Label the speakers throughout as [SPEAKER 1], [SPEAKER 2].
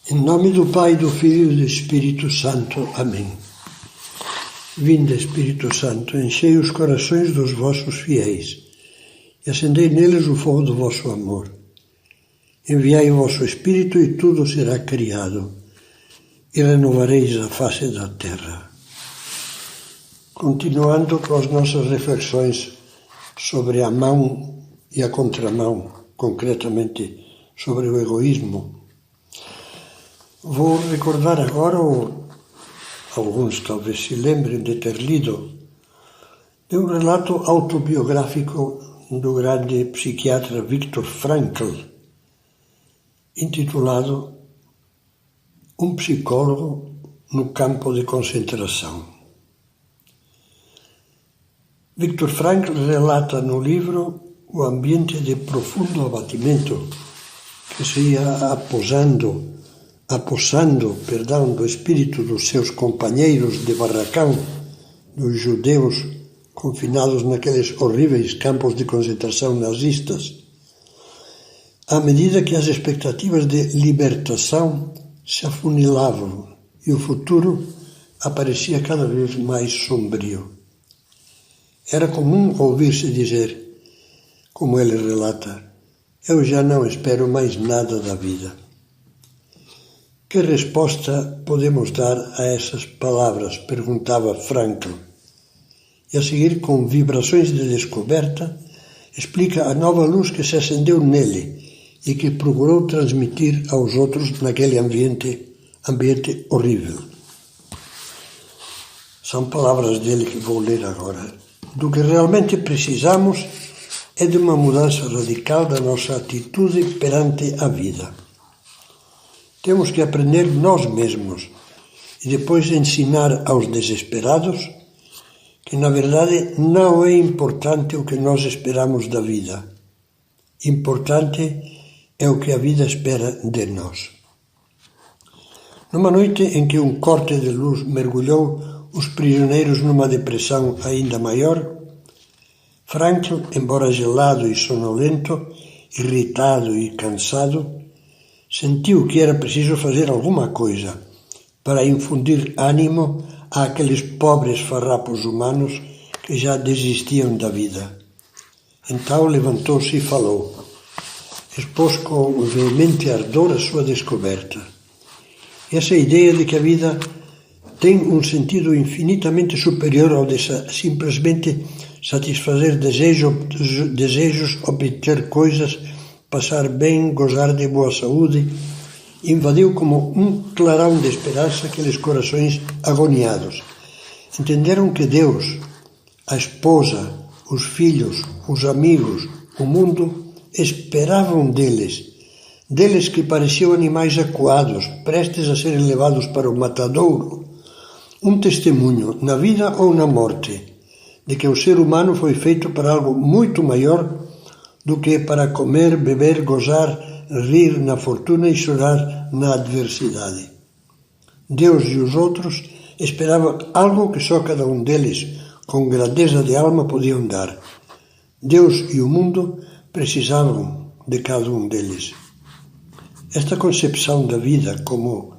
[SPEAKER 1] Em nome do Pai, do Filho e do Espírito Santo. Amém. Vinde, Espírito Santo, enchei os corações dos vossos fiéis e acendei neles o fogo do vosso amor. Enviai o vosso Espírito e tudo será criado, e renovareis a face da terra. Continuando com as nossas reflexões sobre a mão e a contramão, concretamente sobre o egoísmo, vou recordar agora, ou alguns talvez se lembrem de ter lido, de um relato autobiográfico do grande psiquiatra Viktor Frankl, intitulado Um psicólogo no campo de concentração. Viktor Frankl relata no livro o ambiente de profundo abatimento que se ia apossando do espírito dos seus companheiros de barracão, dos judeus confinados naqueles horríveis campos de concentração nazistas, à medida que as expectativas de libertação se afunilavam e o futuro aparecia cada vez mais sombrio. Era comum ouvir-se dizer, como ele relata, eu já não espero mais nada da vida. Que resposta podemos dar a essas palavras? Perguntava Frankl. E a seguir, com vibrações de descoberta, explica a nova luz que se acendeu nele e que procurou transmitir aos outros naquele ambiente horrível. São palavras dele que vou ler agora. Do que realmente precisamos é de uma mudança radical da nossa atitude perante a vida. Temos que aprender nós mesmos e depois ensinar aos desesperados que, na verdade, não é importante o que nós esperamos da vida. Importante é o que a vida espera de nós. Numa noite em que um corte de luz mergulhou os prisioneiros numa depressão ainda maior, Frankl, embora gelado e sonolento, irritado e cansado, sentiu que era preciso fazer alguma coisa para infundir ânimo àqueles pobres farrapos humanos que já desistiam da vida. Então levantou-se e falou. Expôs com veemente ardor a sua descoberta. Essa ideia de que a vida tem um sentido infinitamente superior ao de simplesmente satisfazer desejos, obter coisas, passar bem, gozar de boa saúde, invadiu como um clarão de esperança aqueles corações agoniados. Entenderam que Deus, a esposa, os filhos, os amigos, o mundo, esperavam deles que pareciam animais acuados, prestes a serem levados para o matadouro, um testemunho, na vida ou na morte, de que o ser humano foi feito para algo muito maior do que para comer, beber, gozar, rir na fortuna e chorar na adversidade. Deus e os outros esperavam algo que só cada um deles, com grandeza de alma, podiam dar. Deus e o mundo precisavam de cada um deles. Esta concepção da vida, como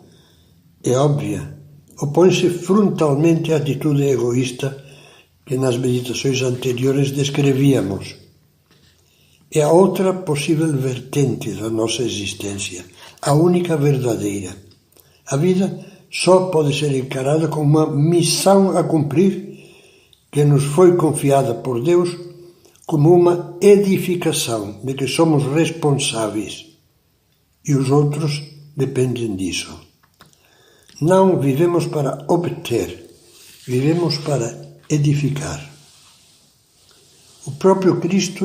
[SPEAKER 1] é óbvia, opõe-se frontalmente à atitude egoísta que nas meditações anteriores descrevíamos. É a outra possível vertente da nossa existência, a única verdadeira. A vida só pode ser encarada como uma missão a cumprir que nos foi confiada por Deus como uma edificação de que somos responsáveis e os outros dependem disso. Não vivemos para obter, vivemos para edificar. O próprio Cristo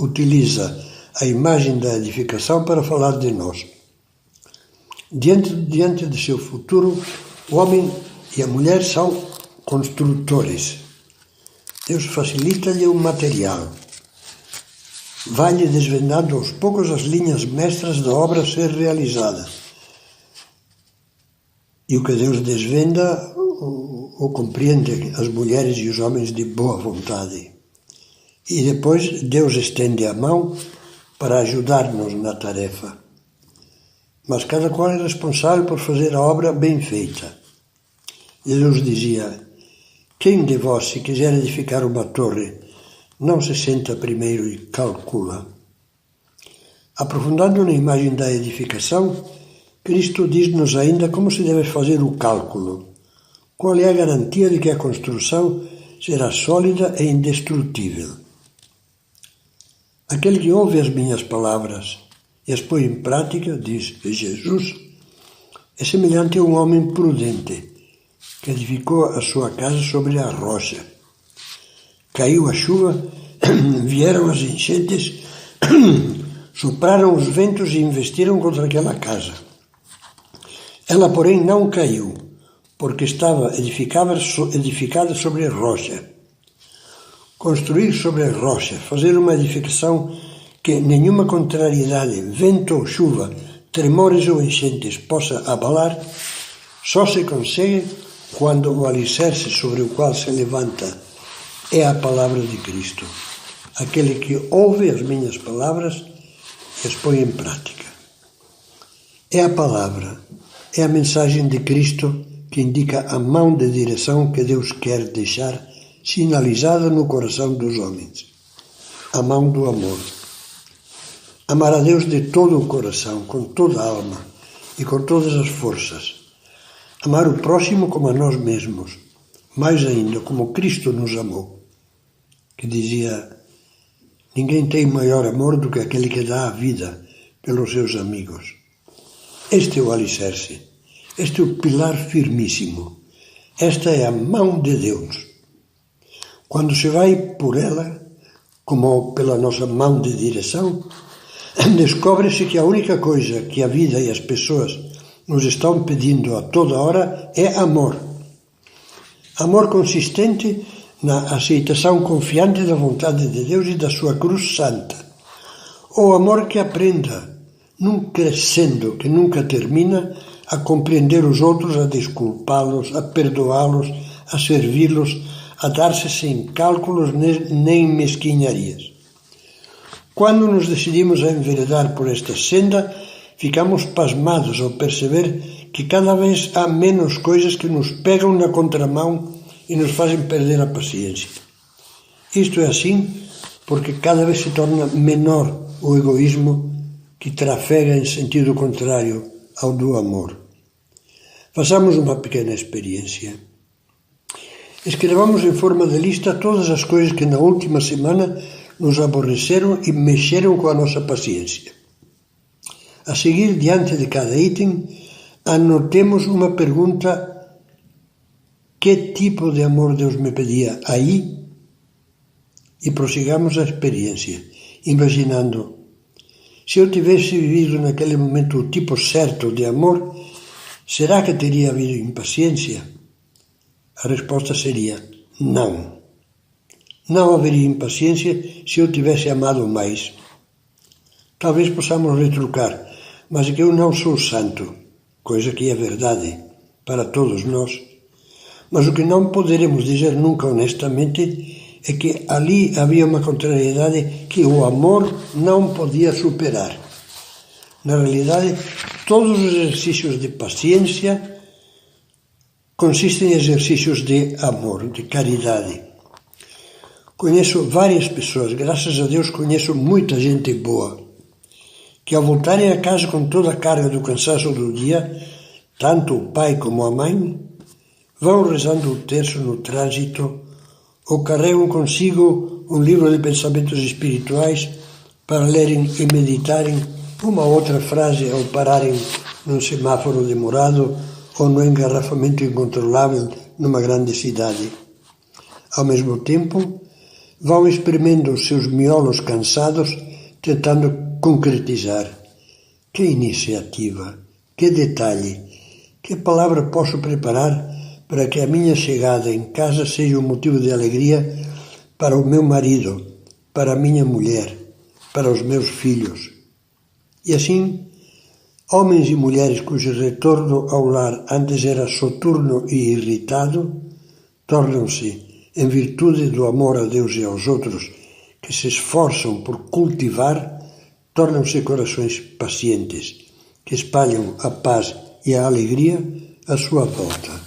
[SPEAKER 1] utiliza a imagem da edificação para falar de nós. Diante de seu futuro, o homem e a mulher são construtores. Deus facilita-lhe o material. Vai-lhe desvendando aos poucos as linhas mestras da obra a ser realizada. E o que Deus desvenda o compreendem as mulheres e os homens de boa vontade. E depois Deus estende a mão para ajudar-nos na tarefa. mas cada qual é responsável por fazer a obra bem feita. Jesus dizia: quem de vós, se quiser edificar uma torre, não se senta primeiro e calcula? Aprofundando na imagem da edificação, Cristo diz-nos ainda como se deve fazer o cálculo. Qual é a garantia de que a construção será sólida e indestrutível? Aquele que ouve as minhas palavras e as põe em prática, diz Jesus, é semelhante a um homem prudente que edificou a sua casa sobre a rocha. Caiu a chuva, vieram as enchentes, sopraram os ventos e investiram contra aquela casa. Ela, porém, não caiu, porque estava edificada sobre a rocha. Construir sobre a rocha, fazer uma edificação que nenhuma contrariedade, vento ou chuva, tremores ou enchentes possa abalar, só se consegue quando o alicerce sobre o qual se levanta é a palavra de Cristo. Aquele que ouve as minhas palavras e as põe em prática. É a palavra, é a mensagem de Cristo que indica a mão de direção que Deus quer deixar sinalizada no coração dos homens. A mão do amor. Amar a Deus de todo o coração, com toda a alma e com todas as forças. Amar o próximo como a nós mesmos, mais ainda como Cristo nos amou, que dizia: ninguém tem maior amor do que aquele que dá a vida pelos seus amigos. Este é o alicerce, este é o pilar firmíssimo, esta é a mão de Deus. Quando se vai por ela, como pela nossa mão de direção, descobre-se que a única coisa que a vida e as pessoas nos estão pedindo a toda hora é amor. Amor consistente na aceitação confiante da vontade de Deus e da sua cruz santa. Ou amor que aprenda, num crescendo que nunca termina, a compreender os outros, a desculpá-los, a perdoá-los, a servi-los, a dar-se sem cálculos nem mesquinharias. Quando nos decidimos a enveredar por esta senda, ficamos pasmados ao perceber que cada vez há menos coisas que nos pegam na contramão e nos fazem perder a paciência. Isto é assim porque cada vez se torna menor o egoísmo que trafega em sentido contrário ao do amor. Façamos uma pequena experiência. Escrevamos em forma de lista todas as coisas que na última semana nos aborreceram e mexeram com a nossa paciência. A seguir, diante de cada item, anotemos uma pergunta: que tipo de amor Deus me pedia aí? E prossigamos a experiência, imaginando: se eu tivesse vivido naquele momento o tipo certo de amor, será que teria havido impaciência? A resposta seria não. Não haveria impaciência se eu tivesse amado mais. Talvez possamos retrucar: mas é que eu não sou santo, coisa que é verdade para todos nós. Mas o que não poderemos dizer nunca honestamente é que ali havia uma contrariedade que o amor não podia superar. Na realidade, todos os exercícios de paciência consistem em exercícios de amor, de caridade. Conheço várias pessoas, graças a Deus conheço muita gente boa, que ao voltarem a casa com toda a carga do cansaço do dia, tanto o pai como a mãe, vão rezando o terço no trânsito ou carregam consigo um livro de pensamentos espirituais para lerem e meditarem uma outra frase ao pararem num semáforo demorado ou no engarrafamento incontrolável numa grande cidade. Ao mesmo tempo, vão experimentando os seus miolos cansados, tentando concretizar. Que iniciativa, que detalhe, que palavra posso preparar para que a minha chegada em casa seja um motivo de alegria para o meu marido, para a minha mulher, para os meus filhos. E assim, homens e mulheres cujo retorno ao lar antes era soturno e irritado, tornam-se, em virtude do amor a Deus e aos outros, que se esforçam por cultivar, tornam-se corações pacientes, que espalham a paz e a alegria à sua volta.